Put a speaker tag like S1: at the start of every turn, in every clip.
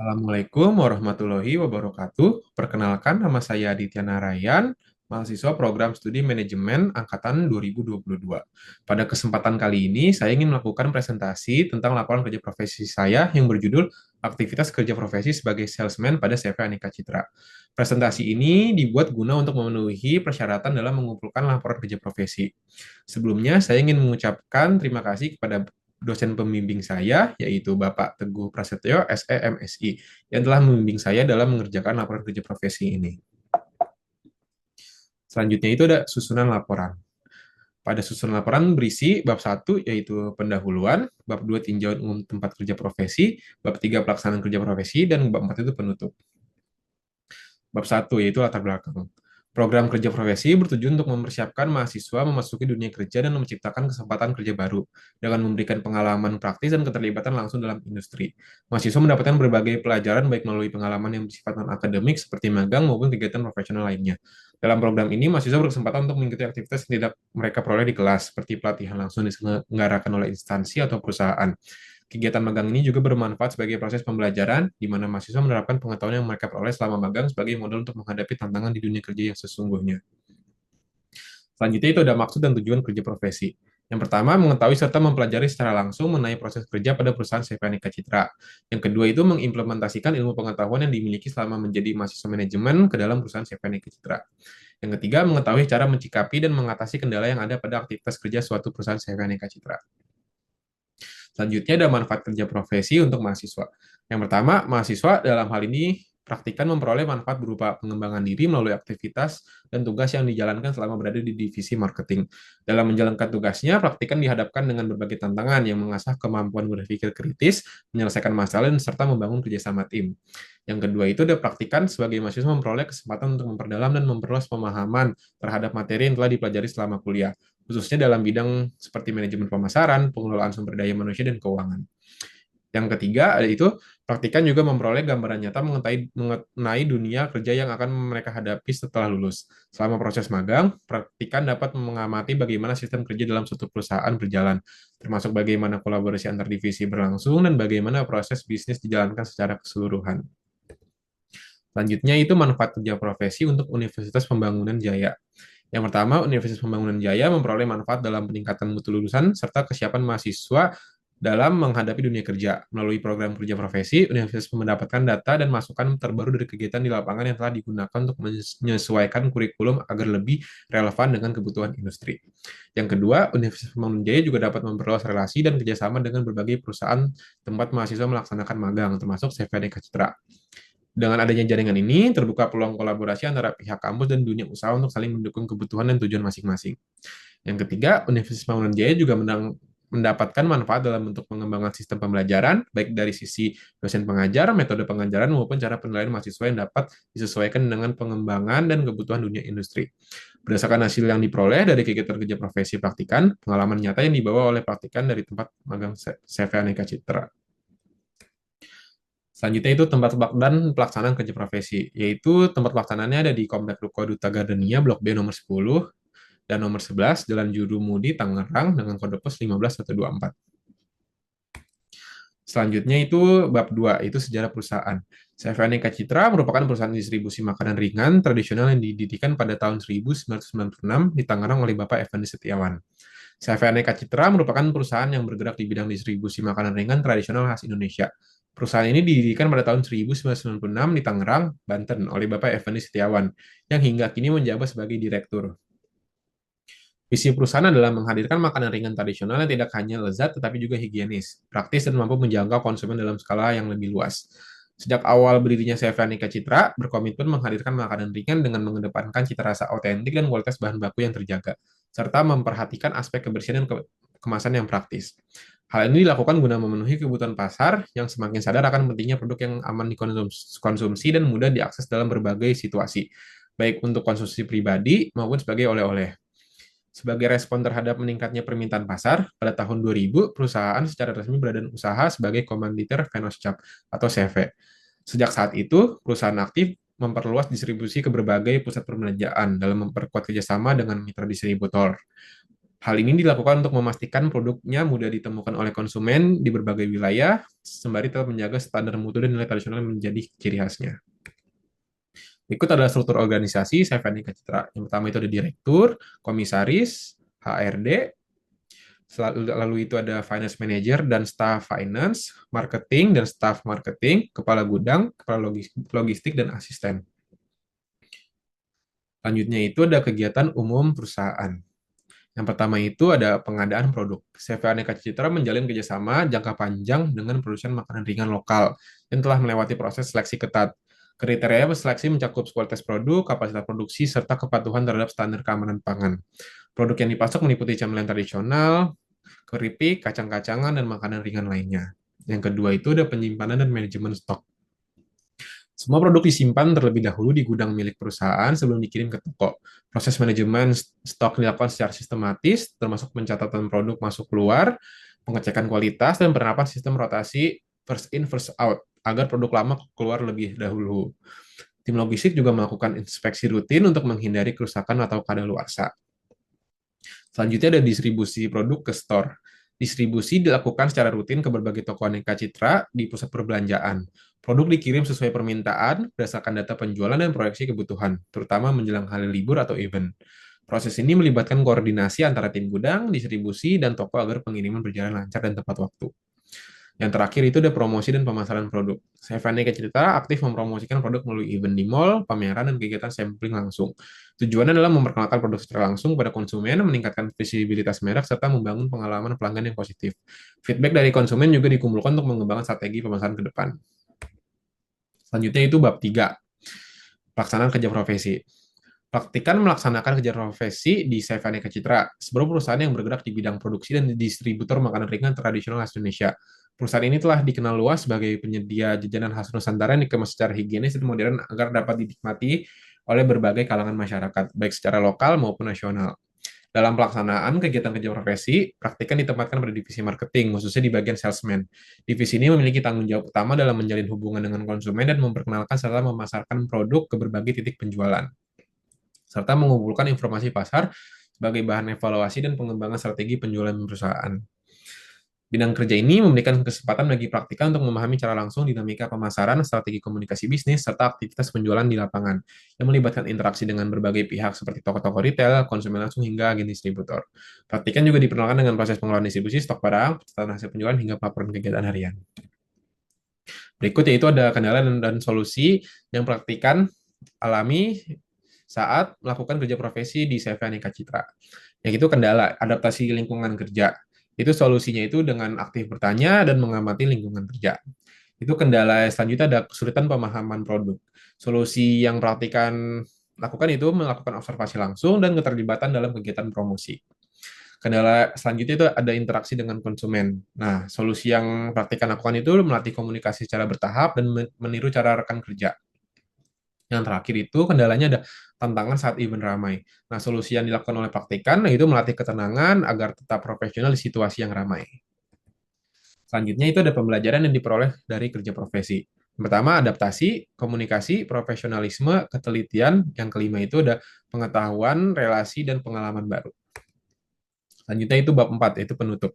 S1: Assalamualaikum warahmatullahi wabarakatuh. Perkenalkan, nama saya Aditya Narayan, mahasiswa program studi manajemen angkatan 2022. Pada kesempatan kali ini, saya ingin melakukan presentasi tentang laporan kerja profesi saya yang berjudul Aktivitas Kerja Profesi sebagai Salesman pada CV Aneka Citra. Presentasi ini dibuat guna untuk memenuhi persyaratan dalam mengumpulkan laporan kerja profesi. Sebelumnya, saya ingin mengucapkan terima kasih kepada dosen pembimbing saya, yaitu Bapak Teguh Prasetyo, SE MSI, yang telah membimbing saya dalam mengerjakan laporan kerja profesi ini. Selanjutnya itu ada susunan laporan. Pada susunan laporan berisi bab 1 yaitu pendahuluan, bab 2 tinjauan umum tempat kerja profesi, bab 3 pelaksanaan kerja profesi, dan bab 4 itu penutup. Bab 1 yaitu latar belakang. Program kerja profesi bertujuan untuk mempersiapkan mahasiswa memasuki dunia kerja dan menciptakan kesempatan kerja baru dengan memberikan pengalaman praktis dan keterlibatan langsung dalam industri. Mahasiswa mendapatkan berbagai pelajaran baik melalui pengalaman yang bersifat non-akademik seperti magang maupun kegiatan profesional lainnya. Dalam program ini, mahasiswa berkesempatan untuk mengikuti aktivitas yang tidak mereka peroleh di kelas, seperti pelatihan langsung diselenggarakan oleh instansi atau perusahaan. Kegiatan magang ini juga bermanfaat sebagai proses pembelajaran, di mana mahasiswa menerapkan pengetahuan yang mereka peroleh selama magang sebagai modal untuk menghadapi tantangan di dunia kerja yang sesungguhnya. Selanjutnya itu ada maksud dan tujuan kerja profesi. Yang pertama, mengetahui serta mempelajari secara langsung mengenai proses kerja pada perusahaan CV Aneka Citra. Yang kedua itu mengimplementasikan ilmu pengetahuan yang dimiliki selama menjadi mahasiswa manajemen ke dalam perusahaan CV Aneka Citra. Yang ketiga, mengetahui cara mencikapi dan mengatasi kendala yang ada pada aktivitas kerja suatu perusahaan CV Aneka Citra. Selanjutnya ada manfaat kerja profesi untuk mahasiswa. Yang pertama, mahasiswa dalam hal ini praktikan memperoleh manfaat berupa pengembangan diri melalui aktivitas dan tugas yang dijalankan selama berada di divisi marketing. Dalam menjalankan tugasnya, praktikan dihadapkan dengan berbagai tantangan yang mengasah kemampuan berpikir kritis, menyelesaikan masalah, dan serta membangun kerjasama tim. Yang kedua itu ada praktikan sebagai mahasiswa memperoleh kesempatan untuk memperdalam dan memperluas pemahaman terhadap materi yang telah dipelajari selama kuliah, khususnya dalam bidang seperti manajemen pemasaran, pengelolaan sumber daya manusia, dan keuangan. Yang ketiga ada itu praktikan juga memperoleh gambaran nyata mengenai dunia kerja yang akan mereka hadapi setelah lulus. Selama proses magang, praktikan dapat mengamati bagaimana sistem kerja dalam suatu perusahaan berjalan, termasuk bagaimana kolaborasi antar divisi berlangsung dan bagaimana proses bisnis dijalankan secara keseluruhan. Selanjutnya itu manfaat kerja profesi untuk Universitas Pembangunan Jaya. Yang pertama, Universitas Pembangunan Jaya memperoleh manfaat dalam peningkatan mutu lulusan serta kesiapan mahasiswa dalam menghadapi dunia kerja. Melalui program kerja profesi, universitas mendapatkan data dan masukan terbaru dari kegiatan di lapangan yang telah digunakan untuk menyesuaikan kurikulum agar lebih relevan dengan kebutuhan industri. Yang kedua, Universitas Pembangunan Jaya juga dapat memperluas relasi dan kerjasama dengan berbagai perusahaan tempat mahasiswa melaksanakan magang, termasuk CVNK Citra. Dengan adanya jaringan ini, terbuka peluang kolaborasi antara pihak kampus dan dunia usaha untuk saling mendukung kebutuhan dan tujuan masing-masing. Yang ketiga, Universitas Pembangunan Jaya juga mendapatkan manfaat dalam bentuk pengembangan sistem pembelajaran, baik dari sisi dosen pengajar, metode pengajaran, maupun cara penilaian mahasiswa yang dapat disesuaikan dengan pengembangan dan kebutuhan dunia industri. Berdasarkan hasil yang diperoleh dari kegiatan kerja profesi praktikan, pengalaman nyata yang dibawa oleh praktikan dari tempat magang CV Aneka Citra. Selanjutnya itu tempat dan pelaksanaan kerja profesi, yaitu tempat pelaksanaannya ada di Komplek Ruko Duta Gardenia, Blok B nomor 10 dan nomor 11, Jalan Jurumudi, Tangerang, dengan kode pos 15124. Selanjutnya itu bab 2, itu sejarah perusahaan. CV Aneka Citra merupakan perusahaan distribusi makanan ringan tradisional yang didirikan pada tahun 1996 di Tangerang oleh Bapak Effendi Setiawan. CV Aneka Citra merupakan perusahaan yang bergerak di bidang distribusi makanan ringan tradisional khas Indonesia. Perusahaan ini didirikan pada tahun 1996 di Tangerang, Banten oleh Bapak Effendi Setiawan, yang hingga kini menjabat sebagai direktur. Visi perusahaan adalah menghadirkan makanan ringan tradisional yang tidak hanya lezat tetapi juga higienis, praktis dan mampu menjangkau konsumen dalam skala yang lebih luas. Sejak awal berdirinya CV Aneka Citra, berkomitmen menghadirkan makanan ringan dengan mengedepankan cita rasa otentik dan kualitas bahan baku yang terjaga, serta memperhatikan aspek kebersihan dan kemasan yang praktis. Hal ini dilakukan guna memenuhi kebutuhan pasar yang semakin sadar akan pentingnya produk yang aman dikonsumsi dan mudah diakses dalam berbagai situasi, baik untuk konsumsi pribadi maupun sebagai oleh-oleh. Sebagai respon terhadap meningkatnya permintaan pasar, pada tahun 2000, perusahaan secara resmi berbadan usaha sebagai komanditer Venoscap atau CV. Sejak saat itu, perusahaan aktif memperluas distribusi ke berbagai pusat perbelanjaan dalam memperkuat kerjasama dengan mitra distributor. Hal ini dilakukan untuk memastikan produknya mudah ditemukan oleh konsumen di berbagai wilayah, sembari tetap menjaga standar mutu dan nilai tradisional yang menjadi ciri khasnya. Berikut adalah struktur organisasi Chef Aneka Citra. Yang pertama itu ada direktur, komisaris, HRD, lalu itu ada finance manager dan staff finance, marketing dan staff marketing, kepala gudang, kepala logistik, dan asisten. Selanjutnya itu ada kegiatan umum perusahaan. Yang pertama itu ada pengadaan produk. CV Aneka Citra menjalin kerjasama jangka panjang dengan produsen makanan ringan lokal yang telah melewati proses seleksi ketat. Kriteria seleksi mencakup kualitas produk, kapasitas produksi, serta kepatuhan terhadap standar keamanan pangan. Produk yang dipasok meliputi camilan tradisional, keripik, kacang-kacangan, dan makanan ringan lainnya. Yang kedua itu ada penyimpanan dan manajemen stok. Semua produk disimpan terlebih dahulu di gudang milik perusahaan sebelum dikirim ke toko. Proses manajemen stok dilakukan secara sistematis, termasuk pencatatan produk masuk keluar, pengecekan kualitas, dan penerapan sistem rotasi first in, first out, agar produk lama keluar lebih dahulu. Tim logistik juga melakukan inspeksi rutin untuk menghindari kerusakan atau kadaluarsa. Selanjutnya ada distribusi produk ke store. Distribusi dilakukan secara rutin ke berbagai toko aneka citra di pusat perbelanjaan. Produk dikirim sesuai permintaan berdasarkan data penjualan dan proyeksi kebutuhan, terutama menjelang hari libur atau event. Proses ini melibatkan koordinasi antara tim gudang, distribusi, dan toko agar pengiriman berjalan lancar dan tepat waktu. Yang terakhir itu ada promosi dan pemasaran produk. Aneka Cerita aktif mempromosikan produk melalui event di mall, pameran, dan kegiatan sampling langsung. Tujuannya adalah memperkenalkan produk secara langsung pada konsumen, meningkatkan visibilitas merek, serta membangun pengalaman pelanggan yang positif. Feedback dari konsumen juga dikumpulkan untuk mengembangkan strategi pemasaran ke depan. Selanjutnya itu bab 3, pelaksanaan kerja profesi. Praktikan melaksanakan kerja profesi di Aneka Citra, sebuah perusahaan yang bergerak di bidang produksi dan distributor makanan ringan tradisional khas Indonesia. Perusahaan ini telah dikenal luas sebagai penyedia jajanan khas Nusantara yang dikemas secara higienis dan modern agar dapat dinikmati oleh berbagai kalangan masyarakat, baik secara lokal maupun nasional. Dalam pelaksanaan kegiatan kerja profesi, praktikan ditempatkan pada divisi marketing, khususnya di bagian salesman. Divisi ini memiliki tanggung jawab utama dalam menjalin hubungan dengan konsumen dan memperkenalkan serta memasarkan produk ke berbagai titik penjualan, serta mengumpulkan informasi pasar sebagai bahan evaluasi dan pengembangan strategi penjualan perusahaan. Bidang kerja ini memberikan kesempatan bagi praktikan untuk memahami cara langsung dinamika pemasaran, strategi komunikasi bisnis, serta aktivitas penjualan di lapangan, yang melibatkan interaksi dengan berbagai pihak seperti toko-toko retail, konsumen langsung, hingga agen distributor. Praktikan juga diperkenalkan dengan proses pengelolaan distribusi, stok barang, catatan hasil penjualan, hingga pelaporan kegiatan harian. Berikut yaitu ada kendala dan solusi yang praktikan alami saat melakukan kerja profesi di CV Aneka Citra. Yang itu kendala, adaptasi lingkungan kerja. Itu solusinya itu dengan aktif bertanya dan mengamati lingkungan kerja. Itu kendala selanjutnya ada kesulitan pemahaman produk. Solusi yang praktikan lakukan itu melakukan observasi langsung dan keterlibatan dalam kegiatan promosi. Kendala selanjutnya itu ada interaksi dengan konsumen. Nah, solusi yang praktikan lakukan itu melatih komunikasi secara bertahap dan meniru cara rekan kerja. Yang terakhir itu kendalanya ada tantangan saat event ramai. Nah, solusi yang dilakukan oleh praktikan itu melatih ketenangan agar tetap profesional di situasi yang ramai. Selanjutnya itu ada pembelajaran yang diperoleh dari kerja profesi. Yang pertama, adaptasi, komunikasi, profesionalisme, ketelitian. Yang kelima itu ada pengetahuan, relasi, dan pengalaman baru. Selanjutnya itu bab 4, yaitu penutup.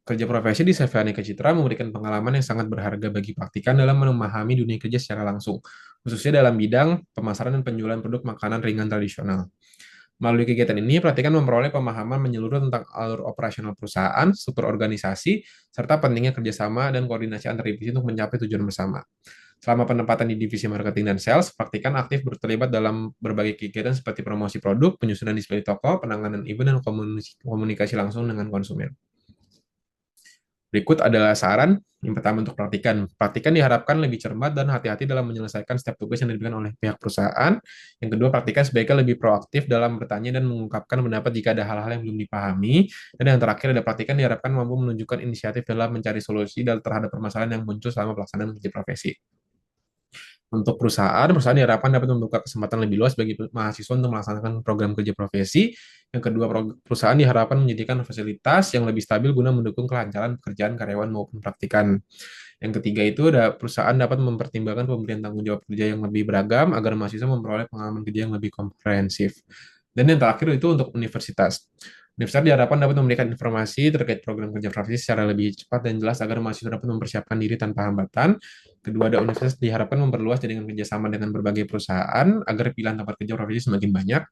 S1: Kerja profesi di CV Aneka Citra memberikan pengalaman yang sangat berharga bagi praktikan dalam memahami dunia kerja secara langsung, khususnya dalam bidang pemasaran dan penjualan produk makanan ringan tradisional. Melalui kegiatan ini, praktikan memperoleh pemahaman menyeluruh tentang alur operasional perusahaan, struktur organisasi, serta pentingnya kerjasama dan koordinasi antar divisi untuk mencapai tujuan bersama. Selama penempatan di divisi marketing dan sales, praktikan aktif terlibat dalam berbagai kegiatan seperti promosi produk, penyusunan display toko, penanganan event, dan komunikasi langsung dengan konsumen. Berikut adalah saran yang pertama untuk praktikan. Praktikan diharapkan lebih cermat dan hati-hati dalam menyelesaikan setiap tugas yang diberikan oleh pihak perusahaan. Yang kedua, praktikan sebaiknya lebih proaktif dalam bertanya dan mengungkapkan pendapat jika ada hal-hal yang belum dipahami. Dan yang terakhir, ada praktikan diharapkan mampu menunjukkan inisiatif dalam mencari solusi terhadap permasalahan yang muncul selama pelaksanaan kerja profesi. Untuk perusahaan diharapkan dapat membuka kesempatan lebih luas bagi mahasiswa untuk melaksanakan program kerja profesi. Yang kedua, perusahaan diharapkan menyediakan fasilitas yang lebih stabil guna mendukung kelancaran pekerjaan karyawan maupun praktikan. Yang ketiga itu ada perusahaan dapat mempertimbangkan pemberian tanggung jawab kerja yang lebih beragam agar mahasiswa memperoleh pengalaman kerja yang lebih komprehensif. Dan yang terakhir itu untuk universitas. Universitas diharapkan dapat memberikan informasi terkait program kerja profesi secara lebih cepat dan jelas agar mahasiswa dapat mempersiapkan diri tanpa hambatan. Kedua, ada universitas diharapkan memperluas jaringan kerjasama dengan berbagai perusahaan agar pilihan tempat kerja profesi semakin banyak.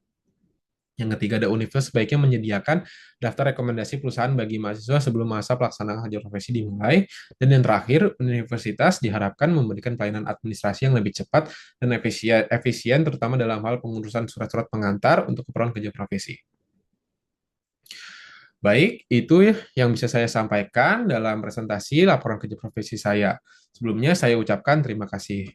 S1: Yang ketiga, ada universitas sebaiknya menyediakan daftar rekomendasi perusahaan bagi mahasiswa sebelum masa pelaksanaan kerja profesi dimulai. Dan yang terakhir, universitas diharapkan memberikan pelayanan administrasi yang lebih cepat dan efisien terutama dalam hal pengurusan surat-surat pengantar untuk keperluan kerja profesi. Baik, itu ya yang bisa saya sampaikan dalam presentasi laporan kerja profesi saya. Sebelumnya saya ucapkan terima kasih.